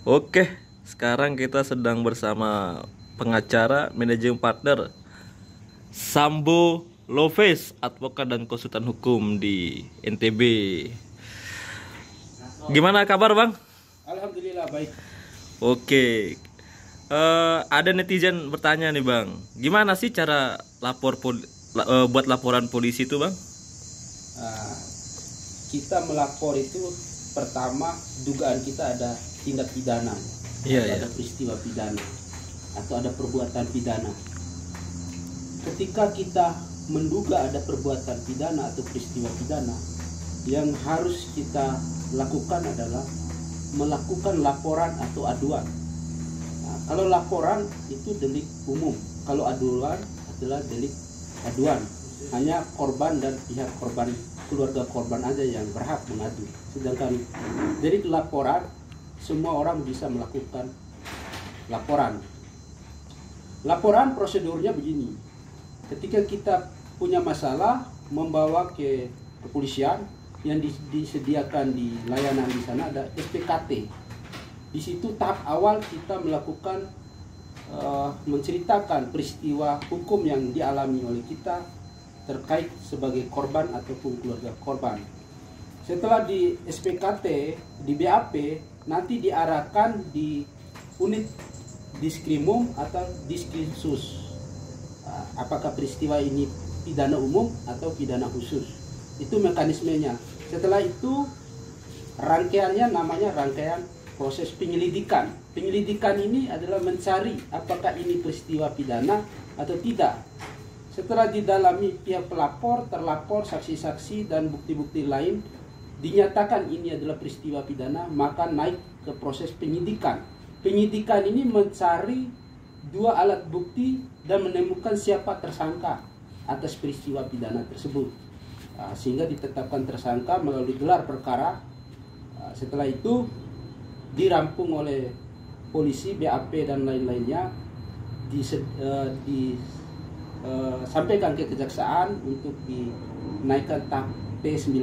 Oke, sekarang kita sedang bersama pengacara managing partner Sambo Loves, advokat dan konsultan hukum di NTB. Gimana kabar Bang? Alhamdulillah baik. Oke, ada netizen bertanya nih Bang, gimana sih cara buat laporan polisi itu Bang? Ah, kita melapor itu pertama dugaan kita ada tindak pidana, Iya, ada peristiwa pidana atau ada perbuatan pidana. Ketika kita menduga ada perbuatan pidana atau peristiwa pidana, yang harus kita lakukan adalah melakukan laporan atau aduan. Nah, kalau laporan itu delik umum, kalau aduan adalah delik aduan. Hanya korban dan pihak korban, keluarga korban aja yang berhak mengadu. Sedangkan delik laporan, semua orang bisa melakukan laporan. Laporan prosedurnya begini. Ketika kita punya masalah, membawa ke kepolisian, yang disediakan di layanan di sana ada SPKT. Di situ tahap awal kita melakukan menceritakan peristiwa hukum yang dialami oleh kita terkait sebagai korban ataupun keluarga korban. Setelah di SPKT, di BAP, nanti diarahkan di unit diskrimum atau diskrimsus. Apakah peristiwa ini pidana umum atau pidana khusus? Itu mekanismenya. Setelah itu rangkaiannya namanya rangkaian proses penyelidikan. Penyelidikan ini adalah mencari apakah ini peristiwa pidana atau tidak. Setelah didalami pihak pelapor, terlapor, saksi-saksi dan bukti-bukti lain dinyatakan ini adalah peristiwa pidana, maka naik ke proses penyidikan. Penyidikan ini mencari dua alat bukti dan menemukan siapa tersangka atas peristiwa pidana tersebut. Sehingga ditetapkan tersangka melalui gelar perkara. Setelah itu dirampung oleh polisi, BAP dan lain-lainnya, disampaikan ke kejaksaan untuk dinaikkan tahap P19.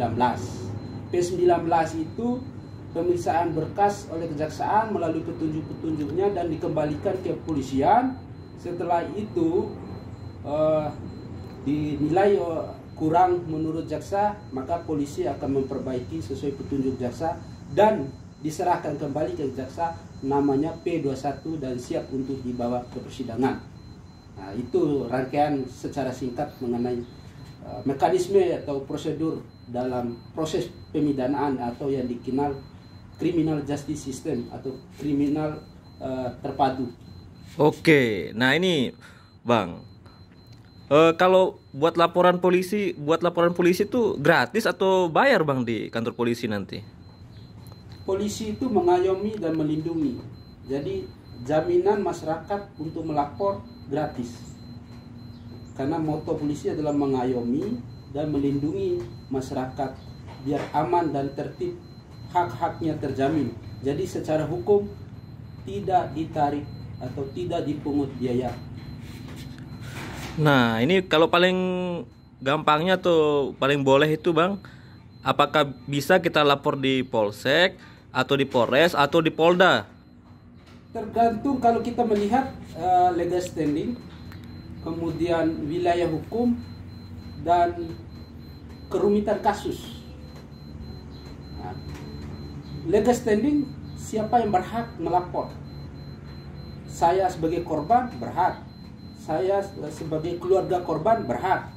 P19 itu pemeriksaan berkas oleh kejaksaan melalui petunjuk-petunjuknya dan dikembalikan ke kepolisian. Setelah itu dinilai kurang menurut jaksa, maka polisi akan memperbaiki sesuai petunjuk jaksa dan diserahkan kembali ke jaksa, namanya P21 dan siap untuk dibawa ke persidangan. Nah, itu rangkaian secara singkat mengenai mekanisme atau prosedur dalam proses pemidanaan atau yang dikenal criminal justice system atau kriminal terpadu. Oke, nah ini Bang, kalau buat laporan polisi itu gratis atau bayar Bang di kantor polisi nanti? Polisi itu mengayomi dan melindungi. Jadi jaminan masyarakat untuk melapor gratis. Karena moto polisi adalah mengayomi dan melindungi masyarakat biar aman dan tertib, hak-haknya terjamin. Jadi secara hukum tidak ditarik atau tidak dipungut biaya. Nah, ini kalau paling gampangnya tuh paling boleh itu Bang, apakah bisa kita lapor di Polsek atau di Polres atau di Polda? Tergantung kalau kita melihat legal standing, kemudian wilayah hukum dan kerumitan kasus. Nah, legal standing, siapa yang berhak melapor? Saya sebagai korban berhak. Saya sebagai keluarga korban berhak.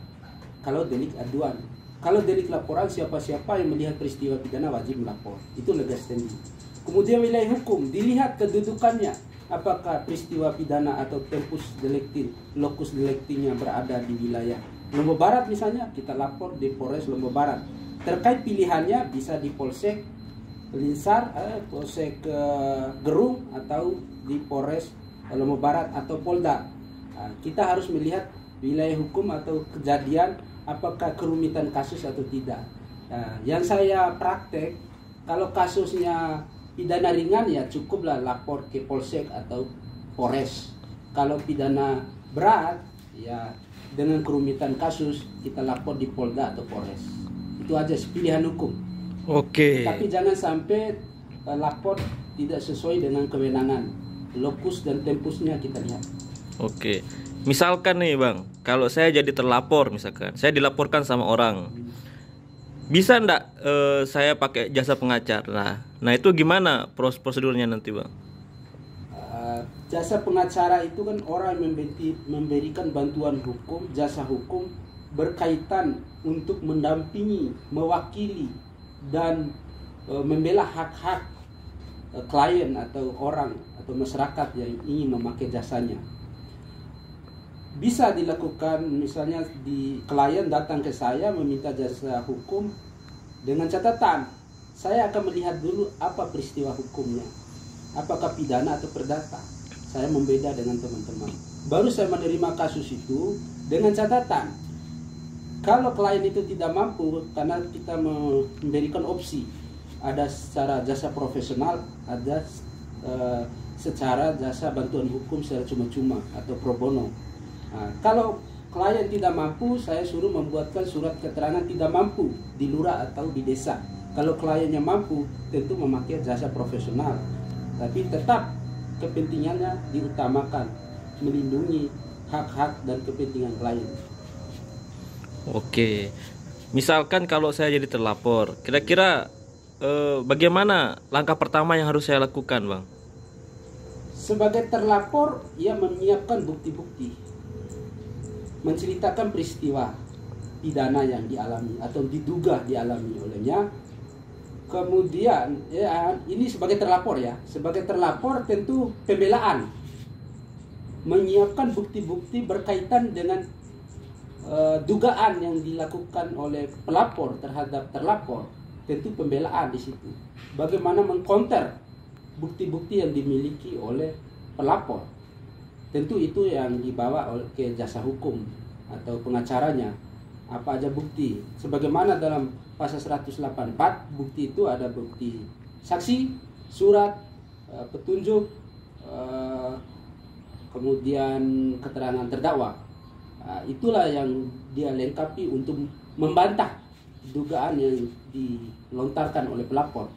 Kalau delik aduan, kalau delik laporan, siapa-siapa yang melihat peristiwa pidana wajib melapor. Itu legal standing. Kemudian wilayah hukum, dilihat kedudukannya, apakah peristiwa pidana atau tempus delicti, locus delictinya berada di wilayah Lombok Barat misalnya, kita lapor di Polres Lombok Barat. Terkait pilihannya bisa di Polsek Linsar, Polsek Gerung atau di Polres Lombok Barat atau Polda. Kita harus melihat wilayah hukum atau kejadian apakah kerumitan kasus atau tidak. Yang saya praktek, kalau kasusnya pidana ringan ya cukuplah lapor ke Polsek atau Polres. Kalau pidana berat ya dengan kerumitan kasus kita lapor di Polda atau Polres. Itu aja pilihan hukum. Oke. Tapi jangan sampai lapor tidak sesuai dengan kewenangan. Lokus dan tempusnya kita lihat. Oke. Misalkan nih Bang, kalau saya jadi terlapor misalkan, saya dilaporkan sama orang. Bisa ndak saya pakai jasa pengacara? Nah, itu gimana prosedurnya nanti Bang? Jasa pengacara itu kan orang yang memberikan bantuan hukum, jasa hukum berkaitan untuk mendampingi, mewakili, dan membela hak-hak klien atau orang atau masyarakat yang ingin memakai jasanya. Bisa dilakukan misalnya di klien datang ke saya meminta jasa hukum dengan catatan saya akan melihat dulu apa peristiwa hukumnya, apakah pidana atau perdata. Saya membeda dengan teman-teman. Baru saya menerima kasus itu dengan catatan kalau klien itu tidak mampu, karena kita memberikan opsi, ada secara jasa profesional, ada secara jasa bantuan hukum secara cuma-cuma atau pro bono. Nah, kalau klien tidak mampu, saya suruh membuatkan surat keterangan tidak mampu di lurah atau di desa. Kalau kliennya mampu, tentu memakai jasa profesional, tapi tetap kepentingannya diutamakan, melindungi hak-hak dan kepentingan klien. Oke. Misalkan kalau saya jadi terlapor, kira-kira bagaimana langkah pertama yang harus saya lakukan, Bang? Sebagai terlapor, ia menyiapkan bukti-bukti, menceritakan peristiwa pidana yang dialami atau diduga dialami olehnya. Kemudian, ya, ini sebagai terlapor ya. Sebagai terlapor tentu pembelaan, menyiapkan bukti-bukti berkaitan dengan dugaan yang dilakukan oleh pelapor terhadap terlapor. Tentu pembelaan di situ. Bagaimana mengcounter bukti-bukti yang dimiliki oleh pelapor. Tentu itu yang dibawa ke jasa hukum atau pengacaranya. Apa aja bukti? Sebagaimana dalam pasal 184, bukti itu ada bukti saksi, surat, petunjuk, kemudian keterangan terdakwa. Itulah yang dia lengkapi untuk membantah dugaan yang dilontarkan oleh pelapor.